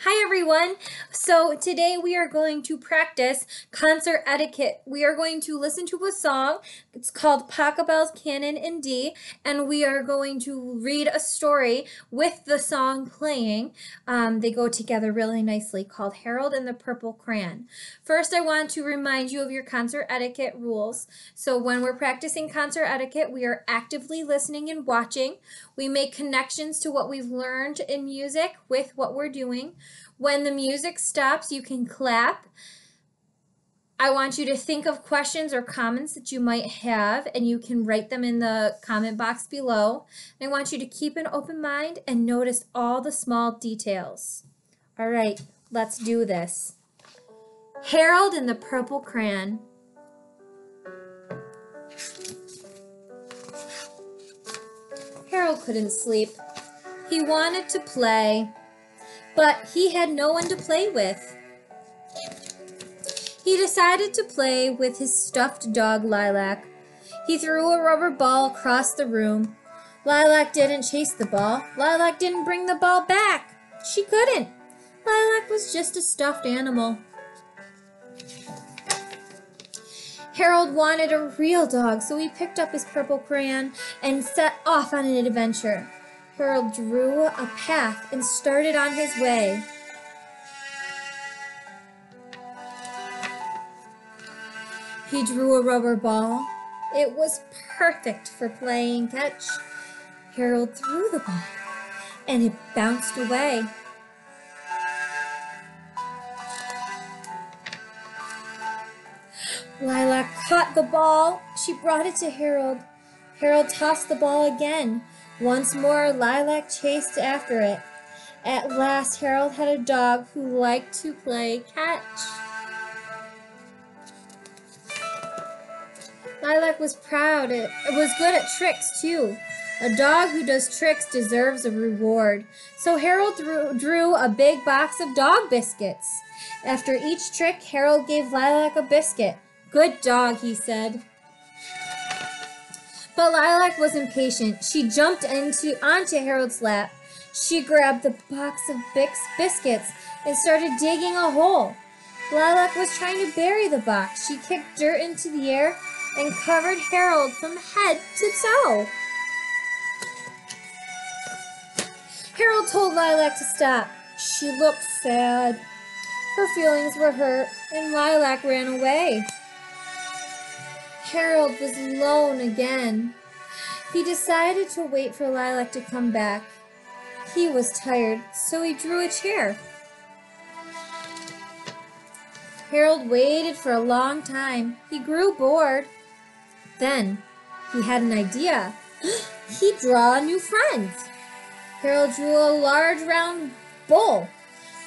Hi everyone! So today we are going to practice concert etiquette. We are going to listen to a song. It's called Pachelbel's Canon in D, and we are going to read a story with the song playing. They go together really nicely, called Harold and the Purple Crayon. First, I want to remind you of your concert etiquette rules. So when we're practicing concert etiquette, we are actively listening and watching. We make connections to what we've learned in music with what we're doing. When the music stops, you can clap. I want you to think of questions or comments that you might have, and you can write them in the comment box below. I want you to keep an open mind and notice all the small details. All right, let's do this. Harold and the Purple Crayon. Harold couldn't sleep. He wanted to play, but he had no one to play with. He decided to play with his stuffed dog, Lilac. He threw a rubber ball across the room. Lilac didn't chase the ball. Lilac didn't bring the ball back. She couldn't. Lilac was just a stuffed animal. Harold wanted a real dog, so he picked up his purple crayon and set off on an adventure. Harold drew a path and started on his way. He drew a rubber ball. It was perfect for playing catch. Harold threw the ball, and it bounced away. Lilac caught the ball. She brought it to Harold. Harold tossed the ball again. Once more, Lilac chased after it. At last, Harold had a dog who liked to play catch. Lilac was proud. It was good at tricks, too. A dog who does tricks deserves a reward. So Harold drew a big box of dog biscuits. After each trick, Harold gave Lilac a biscuit. "Good dog," he said. But Lilac was impatient. She jumped onto Harold's lap. She grabbed the box of biscuits and started digging a hole. Lilac was trying to bury the box. She kicked dirt into the air and covered Harold from head to toe. Harold told Lilac to stop. She looked sad. Her feelings were hurt, and Lilac ran away. Harold was alone again. He decided to wait for Lilac to come back. He was tired, so he drew a chair. Harold waited for a long time. He grew bored. Then he had an idea. He'd draw a new friend. Harold drew a large round bowl.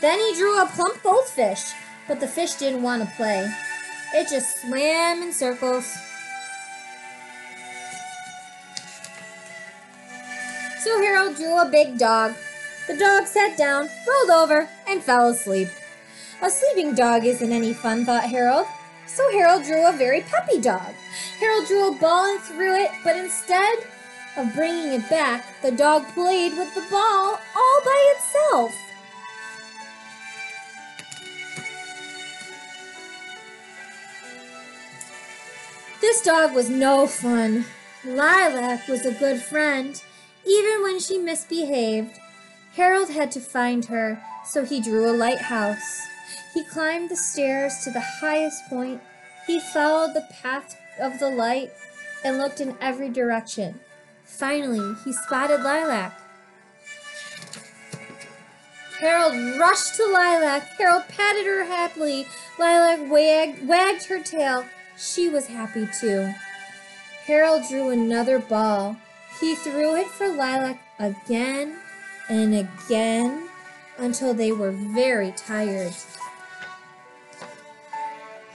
Then he drew a plump goldfish, but the fish didn't want to play. It just swam in circles. So Harold drew a big dog. The dog sat down, rolled over, and fell asleep. A sleeping dog isn't any fun, thought Harold. So Harold drew a very puppy dog. Harold drew a ball and threw it, but instead of bringing it back, the dog played with the ball all by itself. This dog was no fun. Lilac was a good friend, even when she misbehaved. Harold had to find her, so he drew a lighthouse. He climbed the stairs to the highest point. He followed the path of the light and looked in every direction. Finally, he spotted Lilac. Harold rushed to Lilac. Harold patted her happily. Lilac wagged her tail. She was happy too. Harold drew another ball. He threw it for Lilac again and again until they were very tired.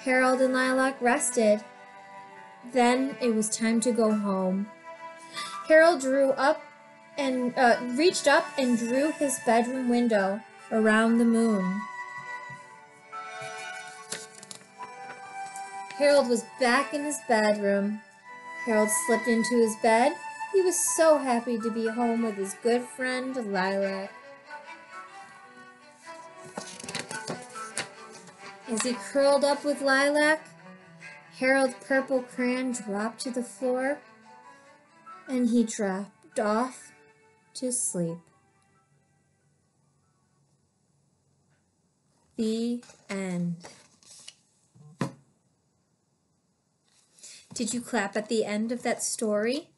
Harold and Lilac rested. Then it was time to go home. Harold reached up and drew his bedroom window around the moon. Harold was back in his bedroom. Harold slipped into his bed. He was so happy to be home with his good friend, Lilac. As he curled up with Lilac, Harold's purple crayon dropped to the floor, and he dropped off to sleep. The end. Did you clap at the end of that story?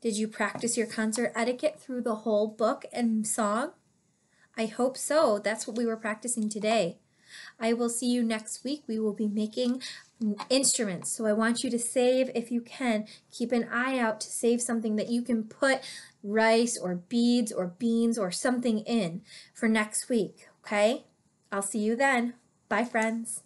Did you practice your concert etiquette through the whole book and song? I hope so. That's what we were practicing today. I will see you next week. We will be making instruments. So I want you to save, if you can, keep an eye out to save something that you can put rice or beads or beans or something in for next week, okay? I'll see you then. Bye, friends.